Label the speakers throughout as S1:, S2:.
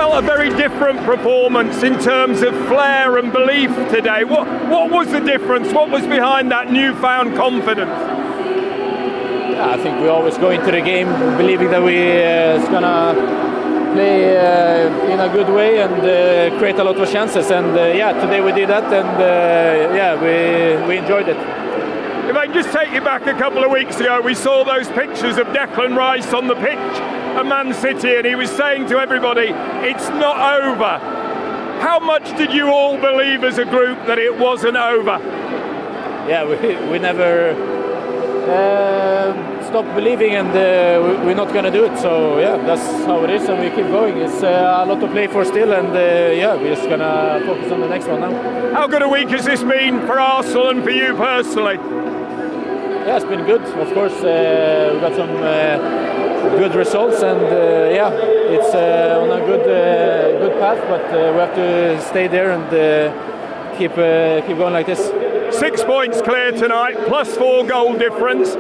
S1: felt a very different performance in terms of flair and belief today. What was the difference? What was behind that newfound confidence?
S2: Yeah, I think we always go into the game believing that we're gonna play in a good way and create a lot of chances. And today we did that, and we enjoyed it.
S1: If I can just take you back a couple of weeks ago, we saw those pictures of Declan Rice on the pitch at Man City, and he was saying to everybody, it's not over. How much did you all believe as a group that it wasn't over?
S2: Yeah, we never stopped believing, and we're not going to do it. So yeah, that's how it is, and we keep going. It's a lot to play for still, and we're just going to focus on the next one now.
S1: How good a week has this been for Arsenal and for you personally?
S2: Yeah, it's been good. Of course, we got some good results, and it's on a good path. But we have to stay there and keep going like this.
S1: 6 points clear tonight, +4 goal difference.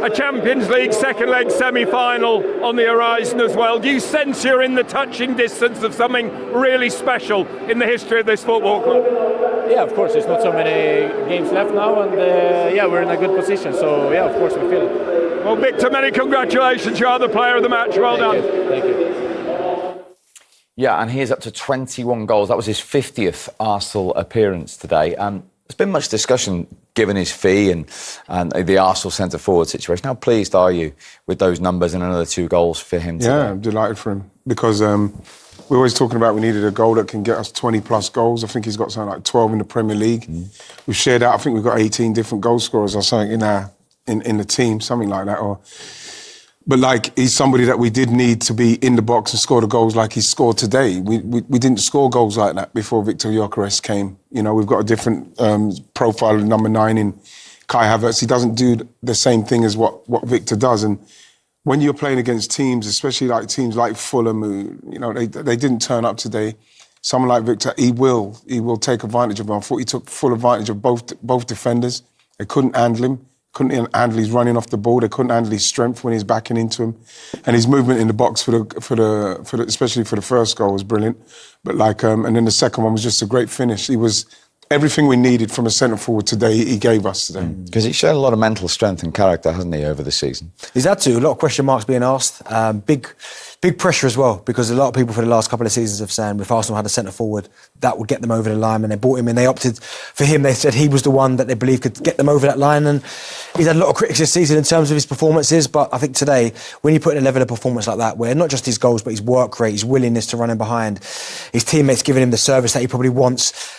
S1: A Champions League second leg semi-final on the horizon as well. Do you sense you're in the touching distance of something really special in the history of this football club?
S2: Yeah, of course. There's not so many games left now, and we're in a good position. So yeah, of course we feel it.
S1: Well, Viktor, many congratulations. You are the player of the match. Well done.
S2: Thank you.
S3: Yeah, and he's up to 21 goals. That was his 50th Arsenal appearance today. There's been much discussion given his fee and the Arsenal centre-forward situation. How pleased are you with those numbers and another 2 goals for him today?
S4: Yeah, I'm delighted for him because we're always talking about we needed a goal that can get us 20-plus goals. I think he's got something like 12 in the Premier League. We've shared out, I think we've got 18 different goal scorers or something in the team, something like that. But like, he's somebody that we did need to be in the box and score the goals like he scored today. We didn't score goals like that before Viktor Gyökeres came. You know, we've got a different profile of number 9 in Kai Havertz. He doesn't do the same thing as what Viktor does. And when you're playing against teams, especially like teams like Fulham, who, they didn't turn up today. Someone like Viktor, he will take advantage of him. I thought he took full advantage of both defenders. They couldn't handle him. Couldn't handle his running off the ball. They couldn't handle his strength when he's backing into him, and his movement in the box for the especially for the first goal was brilliant. But and then the second one was just a great finish. He was everything we needed from a centre forward today. He gave us today
S3: because he's shown a lot of mental strength and character, hasn't he, over the season?
S5: He's had to. A lot of question marks being asked. Big pressure as well, because a lot of people for the last couple of seasons have said if Arsenal had a centre forward, that would get them over the line. And they brought him in. They opted for him. They said he was the one that they believed could get them over that line. And he's had a lot of critics this season in terms of his performances. But I think today, when you put in a level of performance like that, where not just his goals, but his work rate, his willingness to run in behind, his teammates giving him the service that he probably wants,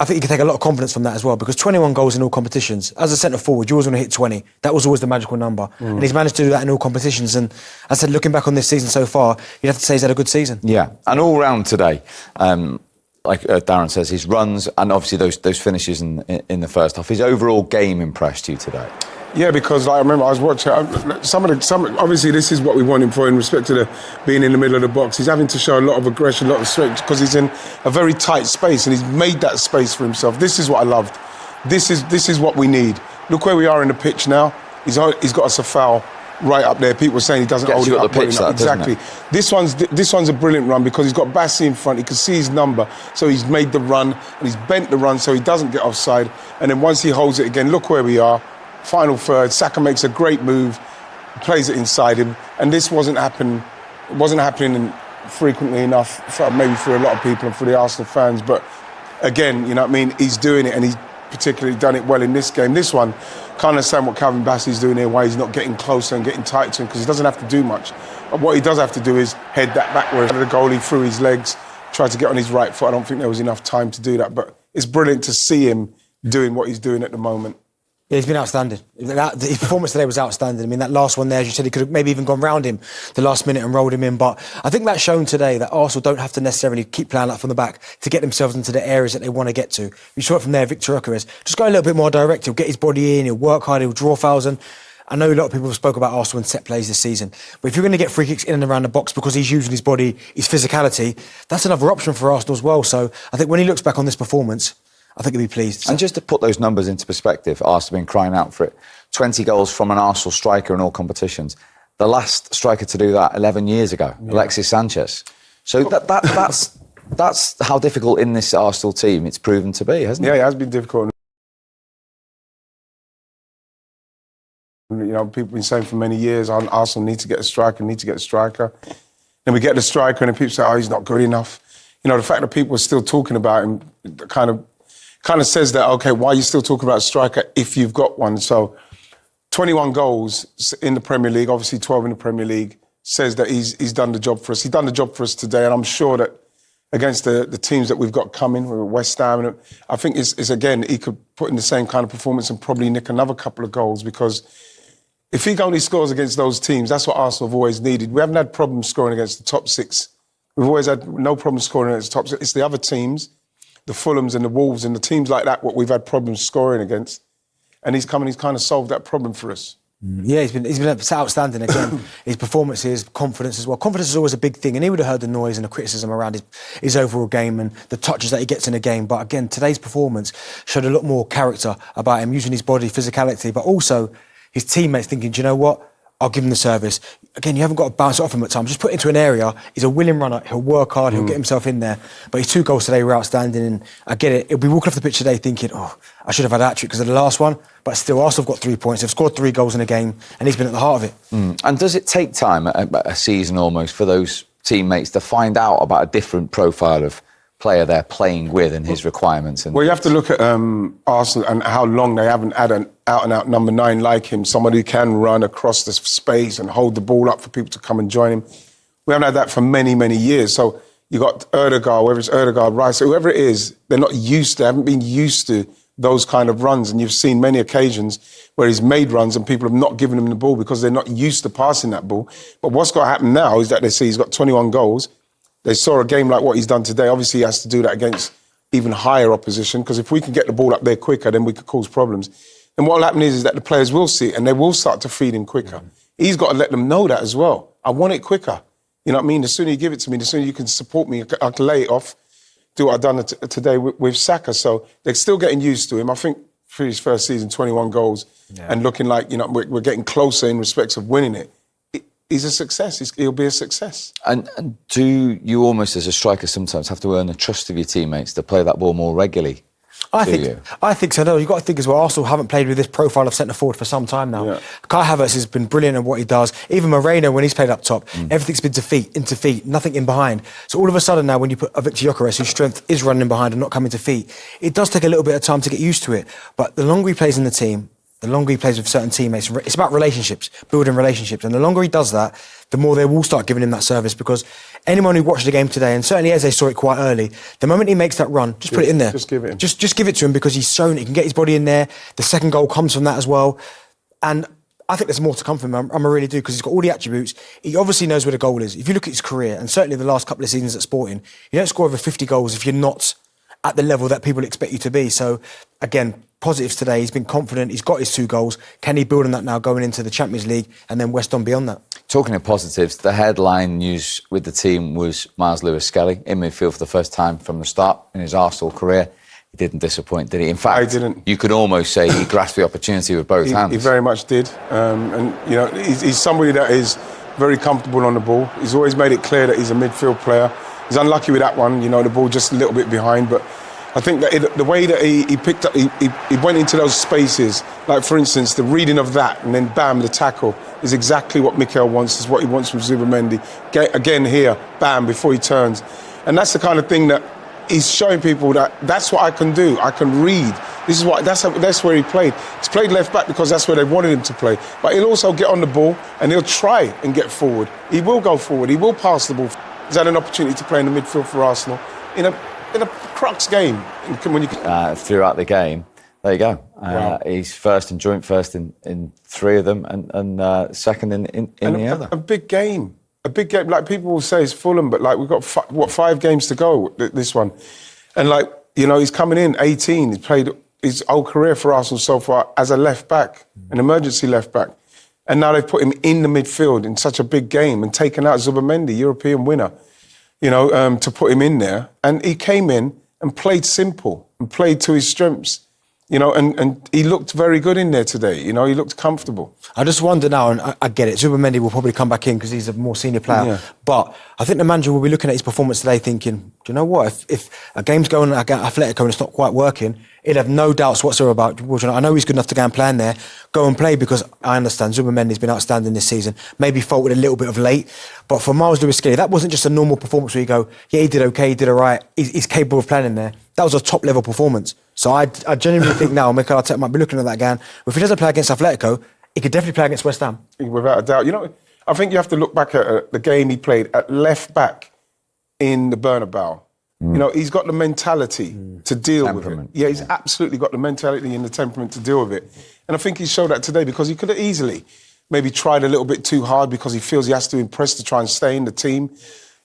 S5: I think you can take a lot of confidence from that as well, because 21 goals in all competitions. As a centre-forward, you always want to hit 20. That was always the magical number. And he's managed to do that in all competitions. And as I said, looking back on this season so far, you'd have to say he's had a good season.
S3: Yeah, and all round today, like Darren says, his runs and obviously those finishes in the first half, his overall game impressed you today?
S4: Yeah, because I remember I was watching obviously this is what we want him for in respect to being in the middle of the box. He's having to show a lot of aggression, a lot of strength, because he's in a very tight space and he's made that space for himself. This is what I loved. This is what we need. Look where we are in the pitch now. He's got us a foul right up there. People are saying he doesn't hold it up.
S3: The pitch that,
S4: exactly. This one's a brilliant run because he's got Bassi in front. He can see his number, so he's made the run and he's bent the run so he doesn't get offside. And then once he holds it again, look where we are. Final third, Saka makes a great move, plays it inside him, and this wasn't happening frequently enough, maybe for a lot of people and for the Arsenal fans. But again, you know what I mean, he's doing it, and he's particularly done it well in this game. This one, can't understand what Calvin Bassey's doing here, why he's not getting closer and getting tight to him, because he doesn't have to do much. But what he does have to do is head that backwards. The goalie through his legs, tried to get on his right foot. I don't think there was enough time to do that, but it's brilliant to see him doing what he's doing at the moment.
S5: Yeah, he's been outstanding. His performance today was outstanding. I mean, that last one there, as you said, he could have maybe even gone round him the last minute and rolled him in. But I think that's shown today that Arsenal don't have to necessarily keep playing up from the back to get themselves into the areas that they want to get to. You saw it from there, Viktor Gyökeres. Just go a little bit more direct. He'll get his body in, he'll work hard, he'll draw fouls. And I know a lot of people have spoke about Arsenal and set plays this season. But if you're going to get free kicks in and around the box because he's using his body, his physicality, that's another option for Arsenal as well. So I think when he looks back on this performance, I think he'll be pleased.
S3: And just to put those numbers into perspective, Arsenal have been crying out for it. 20 goals from an Arsenal striker in all competitions. The last striker to do that 11 years ago, Alexis Sanchez. So that's how difficult in this Arsenal team it's proven to be, hasn't it?
S4: Yeah, it has been difficult. People have been saying for many years, Arsenal need to get a striker, Then we get the striker and then people say, oh, he's not good enough. The fact that people are still talking about him kind of says that, okay, why are you still talking about a striker if you've got one? So 21 goals in the Premier League, obviously 12 in the Premier League, says that he's done the job for us. He's done the job for us today, and I'm sure that against the teams that we've got coming, West Ham, and I think it's again, he could put in the same kind of performance and probably nick another couple of goals, because if he only scores against those teams, that's what Arsenal have always needed. We haven't had problems scoring against the top six. We've always had no problem scoring against the top six. It's the other teams, the Fulhams and the Wolves and the teams like that, what we've had problems scoring against. And he's kind of solved that problem for us.
S5: Yeah, he's been outstanding again. His performances, confidence as well. Confidence is always a big thing, and he would have heard the noise and the criticism around his overall game and the touches that he gets in a game. But again, today's performance showed a lot more character about him, using his body, physicality, but also his teammates thinking, do you know what? I'll give him the service. Again, you haven't got to bounce it off him at times. Just put it into an area. He's a willing runner. He'll work hard. He'll get himself in there. But his 2 goals today were outstanding. And I get it. He'll be walking off the pitch today thinking, oh, I should have had a hat-trick because of the last one. But still, Arsenal have got 3 points. They've scored 3 goals in a game. And he's been at the heart of it.
S3: And does it take time, a season almost, for those teammates to find out about a different profile of player they're playing with and his requirements?
S4: Well, you have to look at Arsenal and how long they haven't had an out-and-out number 9 like him, somebody who can run across the space and hold the ball up for people to come and join him. We haven't had that for many, many years. So you got Erdegaard, whether it's Erdegaard, Rice, whoever it is, they haven't been used to those kind of runs. And you've seen many occasions where he's made runs and people have not given him the ball because they're not used to passing that ball. But what's got to happen now is that they see he's got 21 goals. They saw a game like what he's done today. Obviously, he has to do that against even higher opposition, because if we can get the ball up there quicker, then we could cause problems. And what will happen is that the players will see it and they will start to feed him quicker. He's got to let them know that as well. I want it quicker. You know what I mean? The sooner you give it to me, the sooner you can support me. I can lay it off, do what I've done today with Saka. So they're still getting used to him. I think for his first season, 21 goals and looking like, we're getting closer in respects of winning it. He's a success. He'll be a success.
S3: And do you almost, as a striker, sometimes have to earn the trust of your teammates to play that ball more regularly?
S5: I think so. No, you've got to think as well. Arsenal haven't played with this profile of centre forward for some time now. Yeah. Kai Havertz has been brilliant at what he does. Even Moreno, when he's played up top, everything's been into feet, nothing in behind. So all of a sudden now, when you put a Viktor Gyökeres, whose strength is running behind and not coming to feet, it does take a little bit of time to get used to it. But the longer he plays in the team, the longer he plays with certain teammates, it's about relationships, building relationships. And the longer he does that, the more they will start giving him that service, because anyone who watched the game today, and certainly Eze saw it quite early, the moment he makes that run, just put it in there.
S4: Just give it him.
S5: Just give it to him, because he's shown he can get his body in there. The second goal comes from that as well. And I think there's more to come from him. I really do, because he's got all the attributes. He obviously knows where the goal is. If you look at his career, and certainly the last couple of seasons at Sporting, you don't score over 50 goals if you're not at the level that people expect you to be. So, again, positives today. He's been confident. He's got his 2 goals. Can he build on that now going into the Champions League and then West Ham beyond that?
S3: Talking of positives, the headline news with the team was Miles Lewis-Skelly in midfield for the first time from the start in his Arsenal career. He didn't disappoint, did he? In fact,
S4: I didn't.
S3: You could almost say he grasped the opportunity with both hands.
S4: He very much did. He's somebody that is very comfortable on the ball. He's always made it clear that he's a midfield player. He's unlucky with that one, the ball just a little bit behind, but I think that the way that he picked up, he went into those spaces, like for instance, the reading of that and then bam, the tackle is exactly what Mikel wants, is what he wants from Zubimendi. Again here, bam, before he turns. And that's the kind of thing that he's showing people that that's what I can do. I can read. That's where he played. He's played left back because that's where they wanted him to play. But he'll also get on the ball and he'll try and get forward. He will go forward. He will pass the ball. He's had an opportunity to play in the midfield for Arsenal in a crux game.
S3: Throughout the game, there you go.
S4: Wow.
S3: He's joint first in 3 of them, and second in the other.
S4: A big game. Like people will say it's Fulham, but like we've got 5 games to go. This one, and he's coming in 18. He's played his whole career for Arsenal so far as a left back, an emergency left back, and now they've put him in the midfield in such a big game and taken out Zubimendi, European winner. To put him in there. And he came in and played simple and played to his strengths. You know, and he looked very good in there today. You know, he looked comfortable.
S5: I just wonder now, and I get it, Zubimendi will probably come back in because he's a more senior player.
S4: Yeah.
S5: But I think the manager will be looking at his performance today thinking, do you know what, if a game's going against Atletico and it's not quite working, he'd have no doubts whatsoever about, well, you know, I know he's good enough to go and play in there, go and play, because I understand Zubimendi's been outstanding this season, maybe faulted a little bit of late, but for Miles Lewis-Skelly, that wasn't just a normal performance where you go, yeah, he did okay, he did all right, he's capable of playing in there. That was a top-level performance. So I genuinely think now Mikel Arteta might be looking at that again. If he doesn't play against Atletico, he could definitely play against West Ham.
S4: Without a doubt. You know, I think you have to look back at the game he played at left back in the Bernabeu. You know, he's got the mentality to deal with it. Yeah, he's absolutely got the mentality and the temperament to deal with it. And I think he showed that today, because he could have easily maybe tried a little bit too hard because he feels he has to impress to try and stay in the team.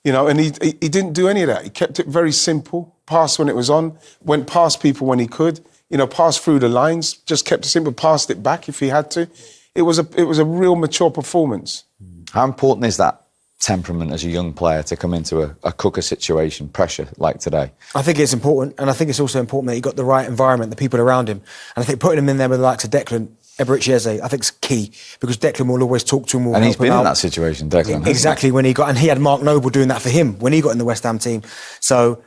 S4: You know, and he didn't do any of that. He kept it very simple, passed when it was on, went past people when he could, you know, passed through the lines, just kept it simple, passed it back if he had to. It was a real mature performance.
S3: How important is that temperament as a young player to come into a cooker situation, pressure like today?
S5: I think it's important, and I think it's also important that he got the right environment, the people around him. And I think putting him in there with the likes of Declan, Eberechi Eze, I think is key, because Declan will always talk to him.
S3: And he's been in that situation, Declan.
S5: Exactly, and he had Mark Noble doing that for him when he got in the West Ham team. So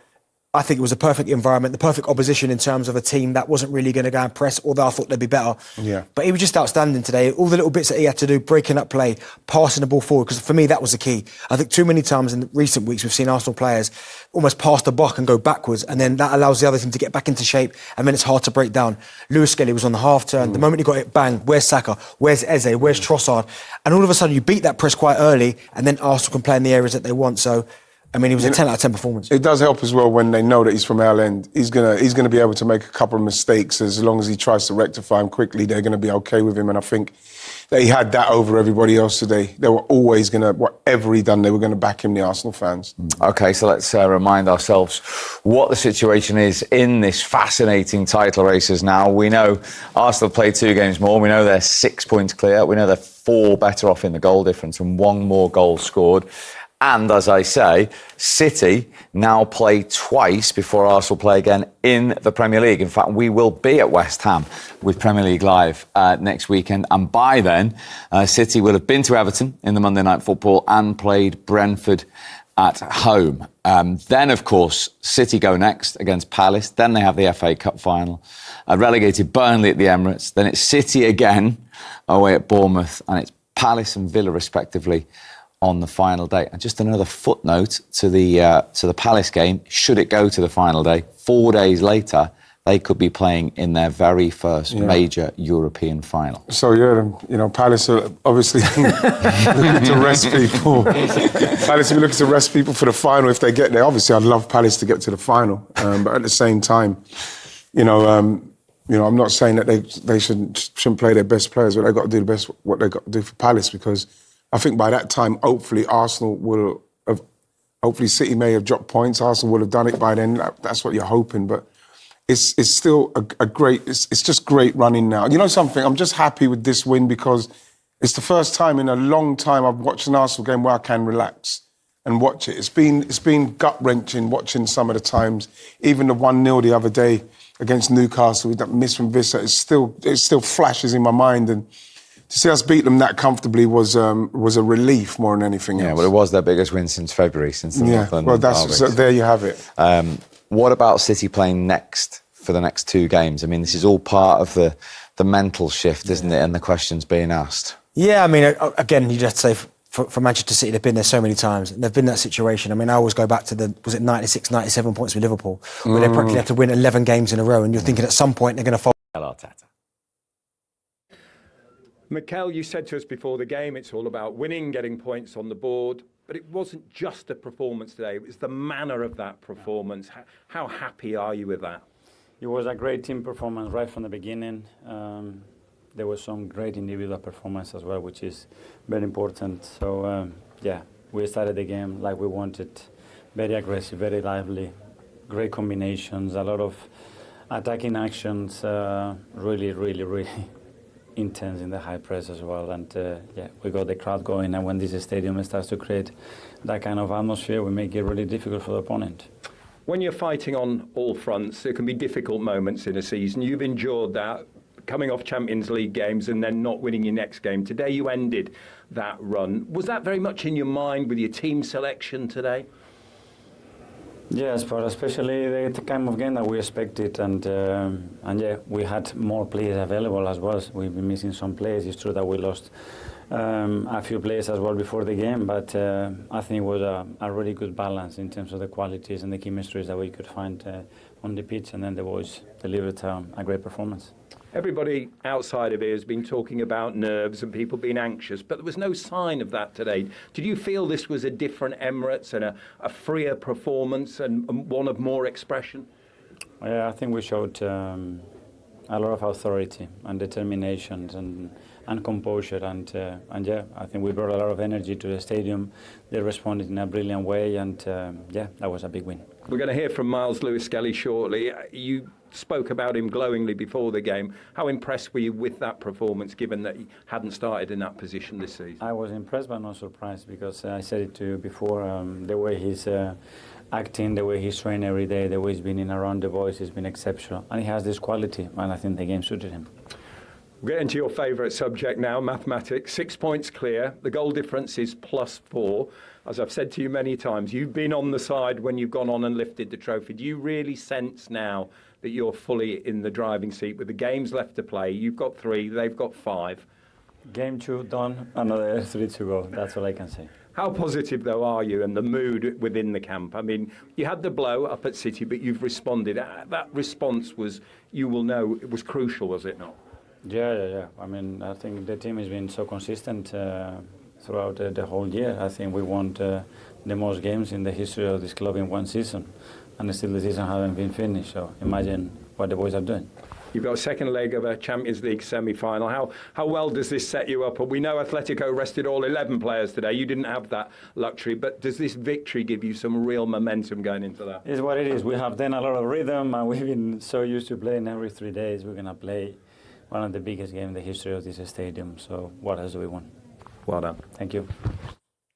S5: I think it was a perfect environment, the perfect opposition in terms of a team that wasn't really going to go and press, although I thought they'd be better.
S4: Yeah.
S5: But he was just outstanding today. All the little bits that he had to do, breaking up play, passing the ball forward, because for me that was the key. I think too many times in recent weeks we've seen Arsenal players almost pass the buck and go backwards, and then that allows the other team to get back into shape, and then it's hard to break down. Lewis-Skelly was on the half turn. The moment he got it, bang, where's Saka? Where's Eze? Where's Trossard? And all of a sudden you beat that press quite early, and then Arsenal can play in the areas that they want. So I mean, it was a 10 out of 10 performance.
S4: It does help as well when they know that he's from our end. He's gonna be able to make a couple of mistakes. As long as he tries to rectify them quickly, they're going to be okay with him. And I think they had that over everybody else today. They were always going to, whatever he done, they were going to back him, the Arsenal fans.
S3: OK, so let's remind ourselves what the situation is in this fascinating title races now. We know Arsenal played 2 games more. We know they're 6 points clear. We know they're 4 better off in the goal difference and 1 more goal scored. And as I say, City now play twice before Arsenal play again in the Premier League. In fact, we will be at West Ham with Premier League Live next weekend. And by then, City will have been to Everton in the Monday Night Football and played Brentford at home. Then, of course, City go next against Palace. Then they have the FA Cup final. Relegated Burnley at the Emirates. Then it's City again away at Bournemouth. And it's Palace and Villa, respectively, on the final day. And just another footnote to the Palace game, should it go to the final day, 4 days later, they could be playing in their very first major European final.
S4: So, you know, Palace are obviously looking to rest people. Palace will be looking to rest people for the final if they get there. Obviously, I'd love Palace to get to the final. But at the same time, you know, I'm not saying that they shouldn't play their best players, but they've got to do what they've got to do for Palace, because I think by that time, hopefully, City may have dropped points. Arsenal will have done it by then. That's what you're hoping. But it's still it's just great running now. You know something? I'm just happy with this win, because it's the first time in a long time I've watched an Arsenal game where I can relax and watch it. It's been gut-wrenching watching some of the times. Even the 1-0 the other day against Newcastle with that miss from Vissa, it still flashes in my mind. And to see us beat them that comfortably was a relief more than anything else.
S3: Yeah, well, it was their biggest win since February, since the North London derby.
S4: So there you have it.
S3: What about City playing next for the next 2 games? I mean, this is all part of the mental shift, isn't it? And the questions being asked. Yeah,
S5: I mean, again, you just say for Manchester City, they've been there so many times. They've been in that situation. I mean, I always go back to was it 96, 97 points with Liverpool, where they practically had to win 11 games in a row, and you're thinking at some point they're going to fall.
S3: Arteta.
S1: Mikel, you said to us before the game, it's all about winning, getting points on the board. But it wasn't just the performance today, it was the manner of that performance. How happy are you with that?
S6: It was a great team performance right from the beginning. There was some great individual performance as well, which is very important. So, we started the game like we wanted. Very aggressive, very lively, great combinations, a lot of attacking actions, really, really, really intense in the high press as well, and we got the crowd going, and when this stadium starts to create that kind of atmosphere, we make it really difficult for the opponent.
S1: when you're fighting on all fronts, there can be difficult moments in a season. You've endured that, coming off Champions League games and then not winning your next game. Today you ended that run. Was that very much in your mind with your team selection today?
S6: Yes, but especially the kind of game that we expected, and yeah, we had more players available as well. We've been missing some players. It's true that we lost a few players as well before the game, but I think it was a really good balance in terms of the qualities and the chemistries that we could find on the pitch, and then the boys delivered a great performance.
S1: Everybody outside of here has been talking about nerves and people being anxious, but there was no sign of that today. Did you feel this was a different Emirates and a freer performance and one of more expression?
S6: Yeah, I think we showed a lot of authority and determination and composure, and yeah, I think we brought a lot of energy to the stadium. They responded in a brilliant way, and yeah, that was a big win.
S1: We're going to hear from Miles Lewis-Skelly shortly. You spoke about him glowingly before the game. How impressed were you with that performance, given that he hadn't started in that position this season?
S6: I was impressed but not surprised, because I said it to you before, the way he's acting, the way he's trained every day, the way he's been in around the boys has been exceptional, and he has this quality, and I think the game suited him.
S1: We'll get into your favourite subject now, mathematics. 6 points clear. The goal difference is +4. As I've said to you many times, you've been on the side when you've gone on and lifted the trophy. Do you really sense now that you're fully in the driving seat with the games left to play? You've got 3, they've got 5.
S6: Game 2 done, another 3 to go. That's all I can say.
S1: How positive, though, are you and the mood within the camp? I mean, you had the blow up at City, but you've responded. That response was, you will know, it was crucial, was it not?
S6: Yeah. I mean, I think the team has been so consistent throughout the whole year. I think we won the most games in the history of this club in one season, and still the season hasn't been finished. So imagine what the boys are doing.
S1: You've got a second leg of a Champions League semi-final. How well does this set you up? We know Atletico rested all 11 players today. You didn't have that luxury, but does this victory give you some real momentum going into that?
S6: It's what it is. We have done a lot of rhythm, and we've been so used to playing every 3 days. We're going to play one of the biggest games in the history of this stadium. So what else do we want?
S1: Well done.
S6: Thank you.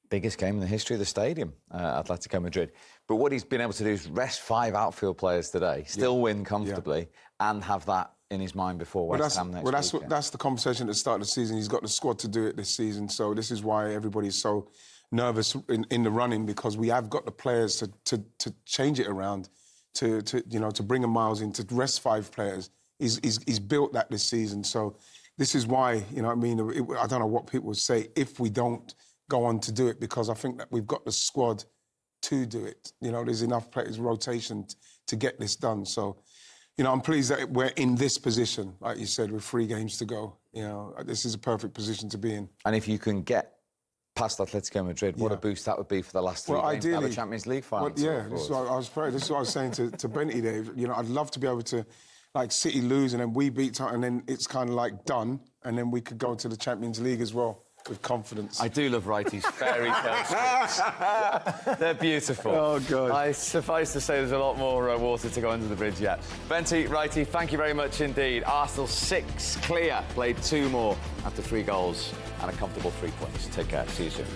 S3: Biggest game in the history of the stadium, Atletico Madrid. But what he's been able to do is rest 5 outfield players today, still win comfortably, and have that in his mind before West Ham next weekend.
S4: That's the conversation at the start of the season. He's got the squad to do it this season, so this is why everybody's so nervous in the running, because we have got the players to change it around, to bring a Miles in, to rest 5 players. He's built that this season, so this is why, I don't know what people would say if we don't go on to do it, because I think that we've got the squad to do it. There's enough players rotation to get this done. So, I'm pleased that we're in this position, like you said, with 3 games to go. This is a perfect position to be in.
S3: And if you can get past Atletico Madrid, what a boost that would be for the last 3 games.
S4: Ideally,
S3: to have a Champions League final.
S4: This is what I was saying to Benty there. I'd love to be able to, like, City lose and then we beat, and then it's kind of like done, and then we could go to the Champions League as well with confidence.
S3: I do love Wrighty's fairy tale scripts. They're beautiful.
S4: Oh, God.
S3: I suffice to say there's a lot more water to go under the bridge yet. Benty, Wrighty, thank you very much indeed. Arsenal 6 clear, played 2 more after 3 goals and a comfortable 3 points. Take care. See you soon.